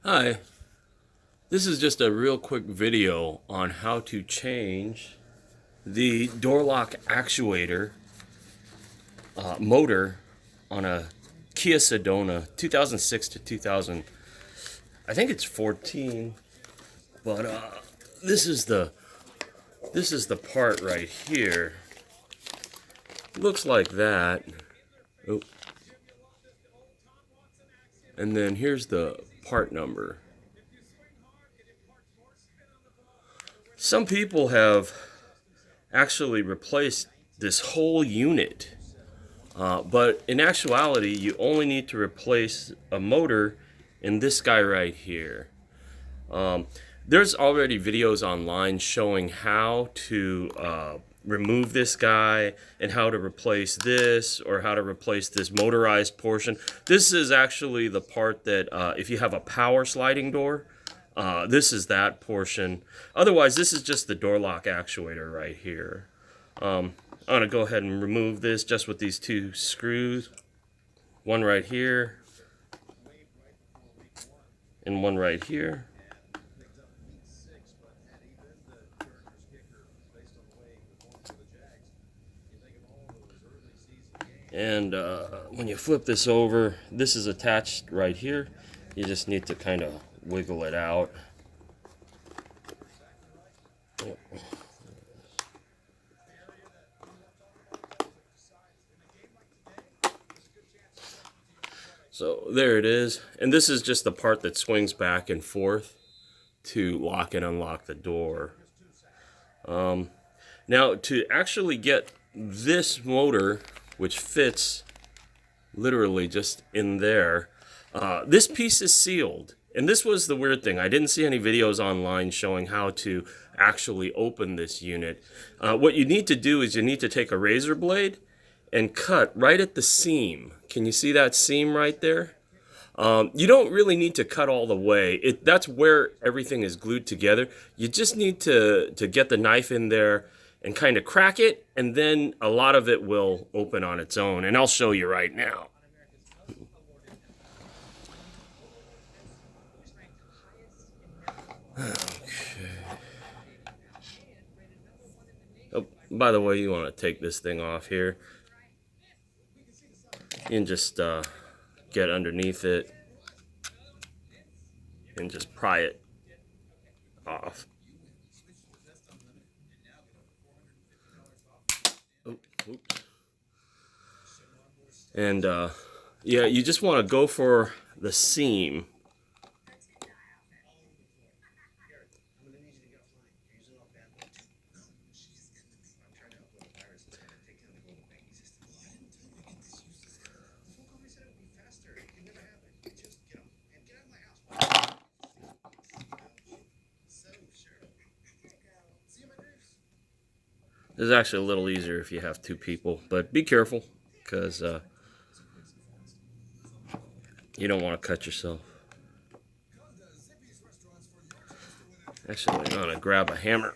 Hi, this is just a real quick video on how to change the door lock actuator motor on a Kia Sedona 2006 to 2000. I think it's 14, but this is the part right here. Looks like that. Oh. And then here's the part number. Some people have actually replaced this whole unit, but in actuality, you only need to replace a motor in this guy right here. There's already videos online showing how to remove this guy and how to replace this, or how to replace this motorized portion. This is actually the part that if you have a power sliding door, this is that portion. Otherwise, this is just the door lock actuator right here. I'm going to go ahead and remove this just with these two screws. One right here and one right here. And when you flip this over, this is attached right here. You just need to kind of wiggle it out. So there it is. And this is just the part that swings back and forth to lock and unlock the door. Now, to actually get this motor, which fits literally just in there, this piece is sealed. And this was the weird thing. I didn't see any videos online showing how to actually open this unit. What you need to do is you need to take a razor blade and cut right at the seam. Can you see that seam right there? You don't really need to cut all the way. That's where everything is glued together. You just need to get the knife in there and kind of crack it, and then a lot of it will open on its own. And I'll show you right now. Okay. Oh, by the way, you want to take this thing off here. You can just get underneath it and just pry it off. Oh, oops. And yeah, you just want to go for the seam. It's actually a little easier if you have two people, but be careful, because you don't want to cut yourself. Actually, I'm going to grab a hammer.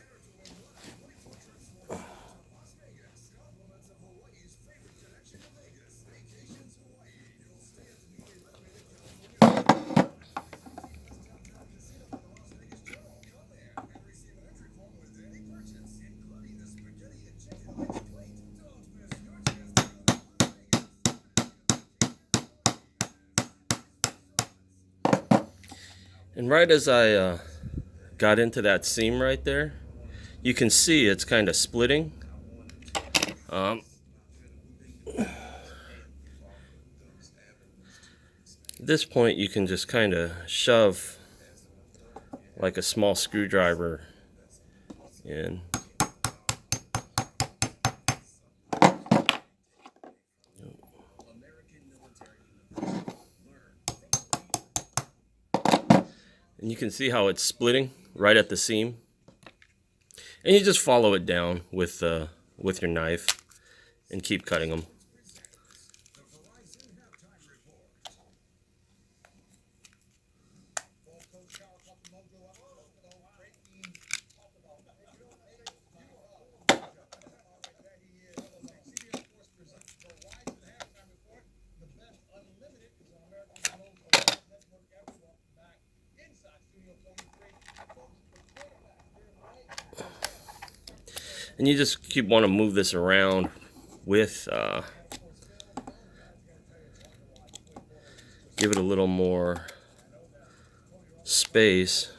And right as I got into that seam right there, you can see it's kind of splitting. At this point, you can just kind of shove like a small screwdriver in. And you can see how it's splitting right at the seam. And you just follow it down with your knife and keep cutting them. And you just want to move this around with, give it a little more space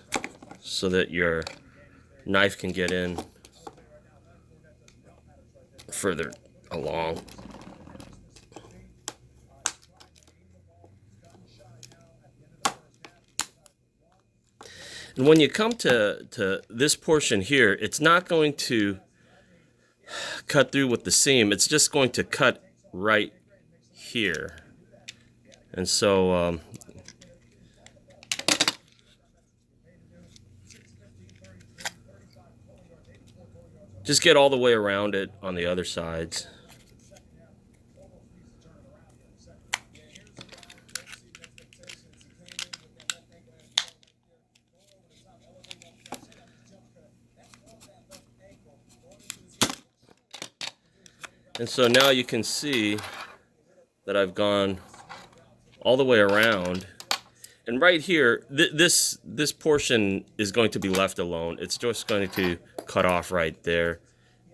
so that your knife can get in further along. And when you come to this portion here, it's not going to cut through with the seam. It's just going to cut right here. And so just get all the way around it on the other sides. And so now you can see that I've gone all the way around. And right here, this portion is going to be left alone. It's just going to cut off right there.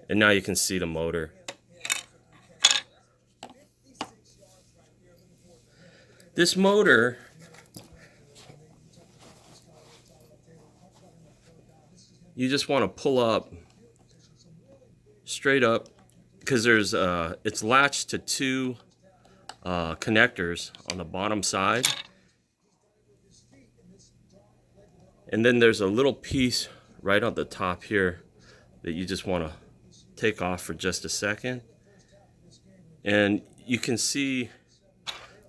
And now you can see the motor. This motor you just want to pull up straight up, because there's it's latched to two connectors on the bottom side, and then there's a little piece right on the top here that you just want to take off for just a second. And you can see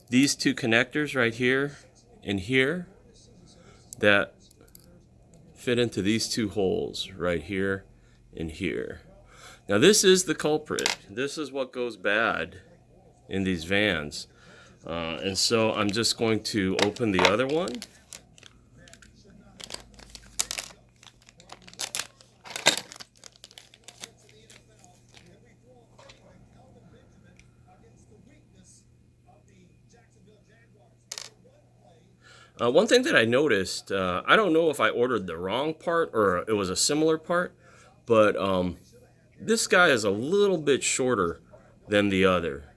these two connectors right here and here that fit into these two holes right here and here. Now this is the culprit. This is what goes bad in these vans. And so I'm just going to open the other one. One thing that I noticed, I don't know if I ordered the wrong part or it was a similar part, but this guy is a little bit shorter than the other.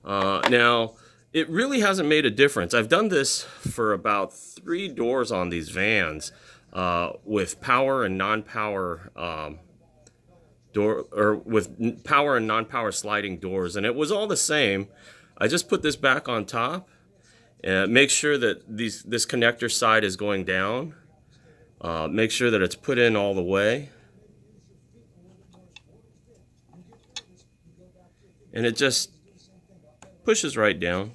Now, it really hasn't made a difference. I've done this for about 3 doors on these vans with power and non-power with power and non-power sliding doors, and it was all the same. I just put this back on top. Make sure that this connector side is going down. Make sure that it's put in all the way. And it just pushes right down.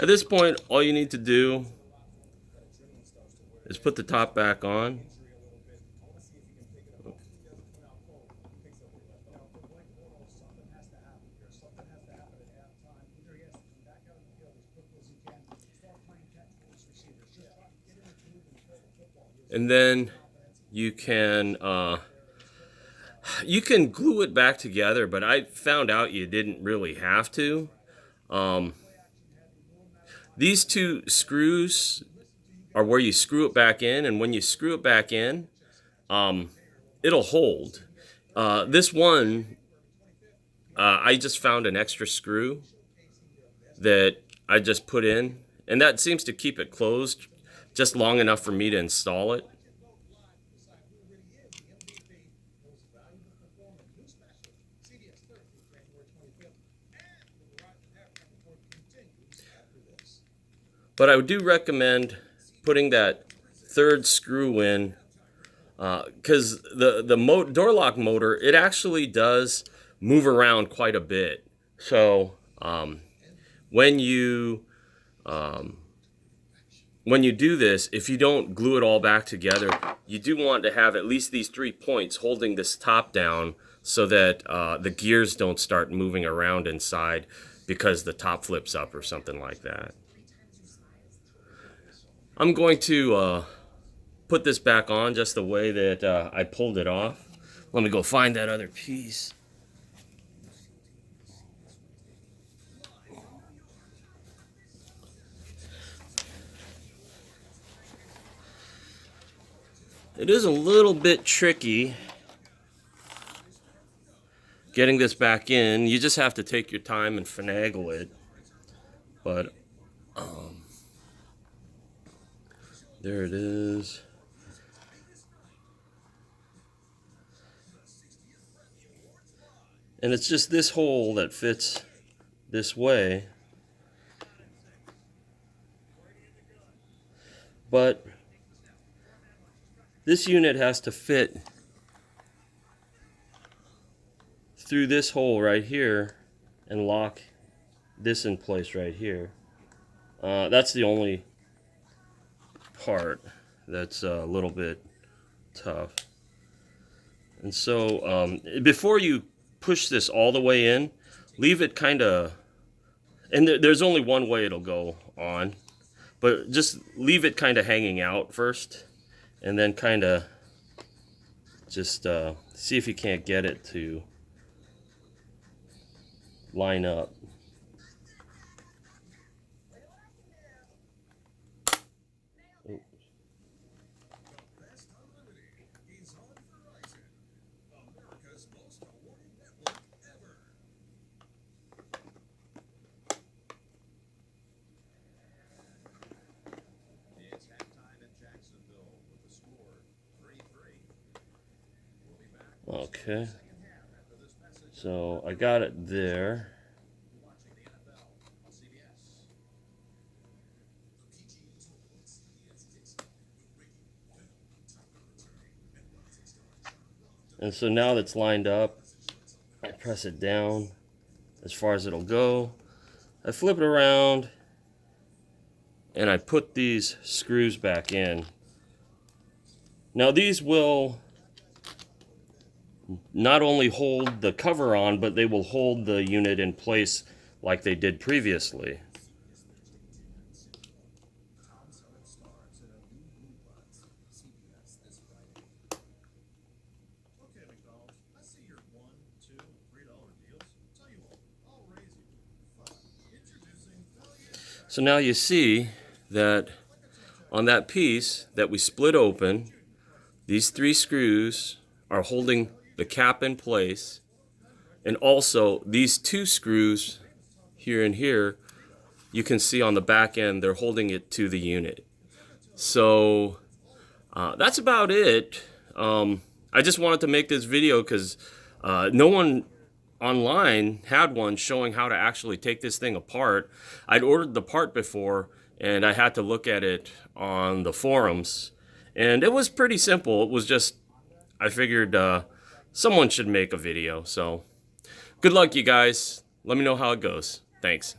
At this point, all you need to do is put the top back on. And then you can glue it back together, but I found out you didn't really have to. These two screws are where you screw it back in, and when you screw it back in, it'll hold. This one, I just found an extra screw that I just put in, and that seems to keep it closed just long enough for me to install it. But I do recommend putting that third screw in, because the door lock motor, it actually does move around quite a bit. So when you do this, if you don't glue it all back together, you do want to have at least these 3 points holding this top down so that the gears don't start moving around inside because the top flips up or something like that. I'm going to put this back on just the way that I pulled it off. Let me go find that other piece. It is a little bit tricky getting this back in. You just have to take your time and finagle it. But there it is. And it's just this hole that fits this way. But this unit has to fit through this hole right here and lock this in place right here. That's the only part that's a little bit tough. And so before you push this all the way in, leave it kind of, and there's only one way it'll go on, but just leave it kind of hanging out first, and then kind of just see if you can't get it to line up. Okay, so I got it there. And so now that's lined up, I press it down as far as it'll go. I flip it around and I put these screws back in. Now these will not only hold the cover on, but they will hold the unit in place like they did previously. So now you see that on that piece that we split open, these 3 screws are holding the cap in place, and also these 2 screws here and here, you can see on the back end they're holding it to the unit. So that's about it. I just wanted to make this video because no one online had one showing how to actually take this thing apart. I'd ordered the part before and I had to look at it on the forums, and it was pretty simple. It was just, I figured someone should make a video. So good luck, you guys. Let me know how it goes. Thanks.